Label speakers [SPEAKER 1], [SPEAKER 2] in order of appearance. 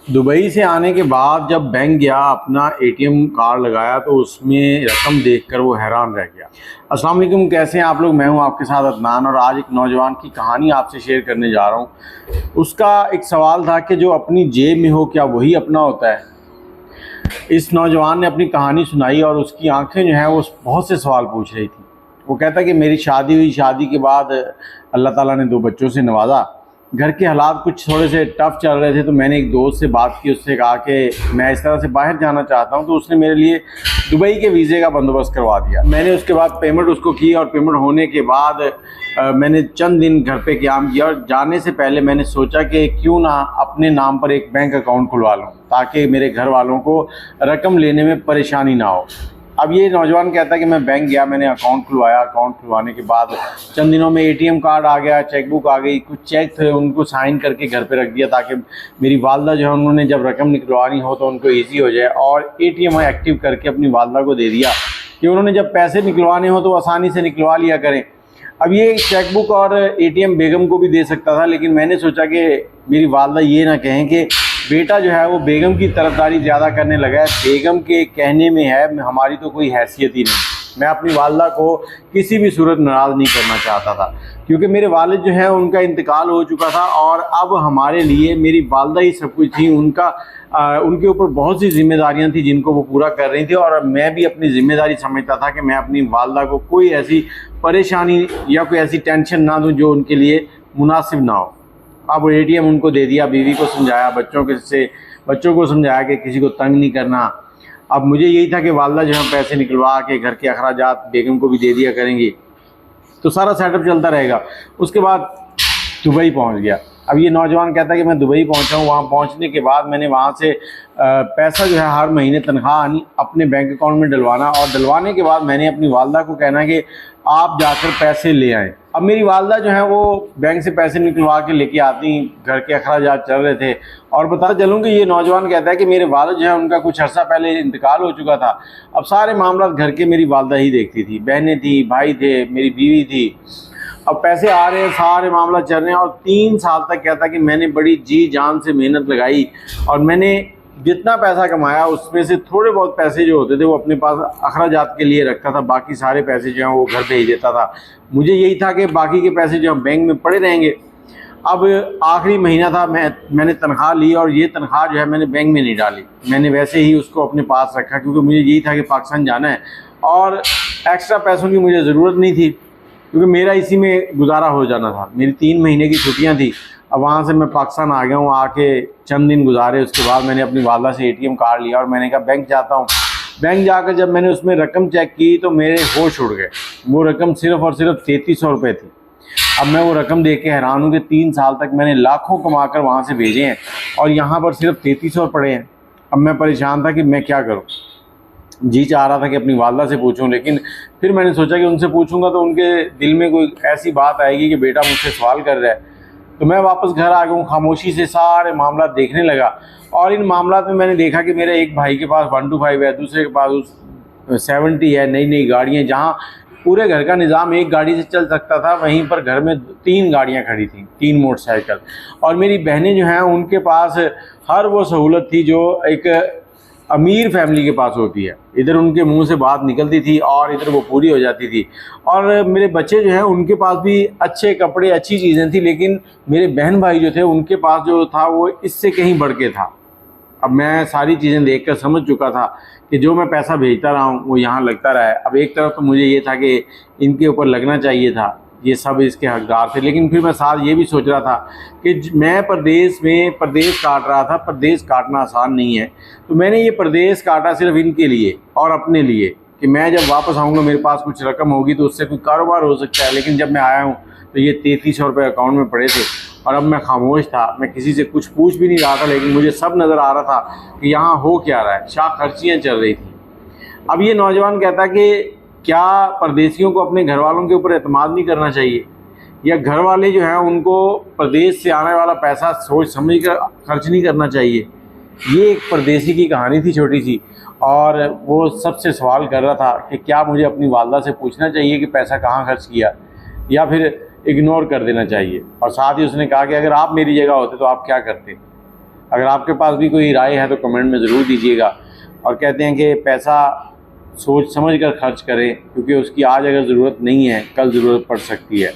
[SPEAKER 1] Dubai से आने के बाद जब बैंक गया, अपना एटीएम कार्ड लगाया तो उसमें रकम देखकर वो हैरान रह गया। अस्सलाम वालेकुम, कैसे हैं आप लोग। मैं हूं आपके साथ अदनान और आज एक नौजवान की कहानी आपसे शेयर करने जा रहा हूं। उसका एक सवाल था कि जो अपनी जेब में हो क्या वही अपना होता है। इस नौजवान ने अपनी कहानी सुनाई और उसकी आंखें जो हैं वो बहुत से सवाल पूछ रही थी। वो कहता कि मेरी शादी हुई, शादी के बाद अल्लाह ताला ने 2 बच्चों से नवाजा। घर के हालात कुछ थोड़े से टफ़ चल रहे थे, तो मैंने एक दोस्त से बात की, उससे कहा कि मैं इस तरह से बाहर जाना चाहता हूं, तो उसने मेरे लिए दुबई के वीज़े का बंदोबस्त करवा दिया। मैंने उसके बाद पेमेंट उसको की और पेमेंट होने के बाद मैंने चंद दिन घर पे क़याम किया और जाने से पहले मैंने सोचा कि क्यों ना अपने नाम पर एक बैंक अकाउंट खुलवा लूँ ताकि मेरे घर वालों को रकम लेने में परेशानी ना हो। अब ये नौजवान कहता है कि मैं बैंक गया, मैंने अकाउंट खुलवाया। अकाउंट खुलवाने के बाद चंद दिनों में एटीएम कार्ड आ गया, चेकबुक आ गई, कुछ चेक थे उनको साइन करके घर पे रख दिया ताकि मेरी वालदा जो है उन्होंने जब रकम निकलवानी हो तो उनको ईजी हो जाए। और एटीएम एक्टिव करके अपनी वालदा को दे दिया कि उन्होंने जब पैसे निकलवाने हो तो आसानी से निकलवा लिया करें। अब ये चेकबुक और एटीएम बेगम को भी दे सकता था, लेकिन मैंने सोचा कि मेरी वालदा ये ना कहें कि बेटा जो है वो बेगम की तरफदारी ज़्यादा करने लगा है। बेगम के कहने में है, हमारी तो कोई हैसियत ही नहीं। मैं अपनी वालदा को किसी भी सूरत नाराज़ नहीं करना चाहता था क्योंकि मेरे वालिद जो है उनका इंतकाल हो चुका था और अब हमारे लिए मेरी वालदा ही सब कुछ थी। उनके ऊपर बहुत सी जिम्मेदारियां थी जिनको वो पूरा कर रही थी और मैं भी अपनी ज़िम्मेदारी समझता था कि मैं अपनी वालदा को कोई ऐसी परेशानी या कोई ऐसी टेंशन ना दूं जो उनके लिए मुनासिब ना हो। अब एटीएम उनको दे दिया, बीवी को समझाया, बच्चों को समझाया कि किसी को तंग नहीं करना। अब मुझे यही था कि वालदा जो है पैसे निकलवा के घर के अखराजात बेगम को भी दे दिया करेंगी, तो सारा सेटअप चलता रहेगा। उसके बाद दुबई पहुंच गया। अब ये नौजवान कहता है कि मैं दुबई पहुंचा हूँ। वहाँ पहुंचने के बाद मैंने वहाँ से पैसा जो है हर महीने तनख्वाह आनी अपने बैंक अकाउंट में डलवाना और डलवाने के बाद मैंने अपनी वालदा को कहना कि आप जाकर पैसे ले आएँ। अब मेरी वालदा जो है वो बैंक से पैसे निकलवा के लेके आती, घर के अखराजात चल रहे थे। और बताता चलूँ कि ये नौजवान कहता है कि मेरे वालिद जो है उनका कुछ अर्सा पहले इंतकाल हो चुका था। अब सारे मामला घर के मेरी वालदा ही देखती थी, बहनें थी, भाई थे, मेरी बीवी थी। अब पैसे आ रहे हैं, सारे मामला चल रहे हैं और 3 साल तक कहता कि मैंने बड़ी जी जान से मेहनत लगाई और मैंने जितना पैसा कमाया उसमें से थोड़े बहुत पैसे जो होते थे वो अपने पास अखराजात के लिए रखता था, बाकी सारे पैसे जो हैं वो घर भेज देता था। मुझे यही था कि बाकी के पैसे जो बैंक में पड़े रहेंगे। अब आखिरी महीना था, मैंने तनख्वाह ली और ये तनख्वाह जो है मैंने बैंक में नहीं डाली, मैंने वैसे ही उसको अपने पास रखा क्योंकि मुझे यही था कि पाकिस्तान जाना है और एक्स्ट्रा पैसों की मुझे ज़रूरत नहीं थी क्योंकि मेरा इसी में गुजारा हो जाना था। मेरी 3 महीने की छुट्टियां थी। अब वहाँ से मैं पाकिस्तान आ गया हूँ, आके चंद दिन गुजारे। उसके बाद मैंने अपनी वालदा से एटीएम कार्ड लिया और मैंने कहा बैंक जाता हूँ। बैंक जाकर जब मैंने उसमें रकम चेक की तो मेरे होश उड़ गए। वो रकम सिर्फ़ और सिर्फ 3300 रुपये थी। अब मैं वो रकम देख के हैरान हूँ कि 3 साल तक मैंने लाखों कमा कर वहाँ से भेजे हैं और यहाँ पर सिर्फ 3300 पड़े हैं। अब मैं परेशान था कि मैं क्या करूँ। जी चाह रहा था कि अपनी वालदा से पूछूं, लेकिन फिर मैंने सोचा कि उनसे पूछूंगा तो उनके दिल में कोई ऐसी बात आएगी कि बेटा मुझसे सवाल कर रहा है। तो मैं वापस घर आ गया हूँ, खामोशी से सारे मामला देखने लगा और इन मामला में मैंने देखा कि मेरे एक भाई के पास 125 है, दूसरे के पास 70 है, नई नई गाड़ियाँ। जहाँ पूरे घर का निज़ाम एक गाड़ी से चल सकता था वहीं पर घर में 3 गाड़ियाँ खड़ी थी, 3 मोटरसाइकिल। और मेरी बहनें जो हैं उनके पास हर वो सहूलत थी जो एक अमीर फैमिली के पास होती है। इधर उनके मुंह से बात निकलती थी और इधर वो पूरी हो जाती थी। और मेरे बच्चे जो हैं उनके पास भी अच्छे कपड़े, अच्छी चीज़ें थी, लेकिन मेरे बहन भाई जो थे उनके पास जो था वो इससे कहीं बढ़ के था। अब मैं सारी चीज़ें देखकर समझ चुका था कि जो मैं पैसा भेजता रहा हूँ वो यहाँ लगता रहा है। अब एक तरफ तो मुझे ये था कि इनके ऊपर लगना चाहिए था, ये सब इसके हकदार थे, लेकिन फिर मैं साथ ये भी सोच रहा था कि मैं प्रदेश काट रहा था। प्रदेश काटना आसान नहीं है, तो मैंने ये प्रदेश काटा सिर्फ इनके लिए और अपने लिए कि मैं जब वापस आऊँगा मेरे पास कुछ रकम होगी तो उससे कोई कारोबार हो सकता है। लेकिन जब मैं आया हूँ तो ये 3300 रुपये अकाउंट में पड़े थे और अब मैं खामोश था, मैं किसी से कुछ पूछ भी नहीं रहा था, लेकिन मुझे सब नज़र आ रहा था कि यहाँ हो क्या रहा है। शाह खर्चियाँ चल रही थी। अब ये नौजवान कहता कि क्या परदेशियों को अपने घर वालों के ऊपर एतमाद नहीं करना चाहिए, या घर वाले जो हैं उनको प्रदेश से आने वाला पैसा सोच समझ कर खर्च नहीं करना चाहिए। ये एक परदेसी की कहानी थी छोटी सी और वो सबसे सवाल कर रहा था कि क्या मुझे अपनी वालदा से पूछना चाहिए कि पैसा कहाँ खर्च किया या फिर इग्नोर कर देना चाहिए। और साथ ही उसने कहा कि अगर आप मेरी जगह होते तो आप क्या करते। अगर आपके पास भी कोई राय है तो कमेंट में ज़रूर दीजिएगा। और कहते हैं कि पैसा सोच समझ कर खर्च करें, क्योंकि उसकी आज अगर ज़रूरत नहीं है कल ज़रूरत पड़ सकती है।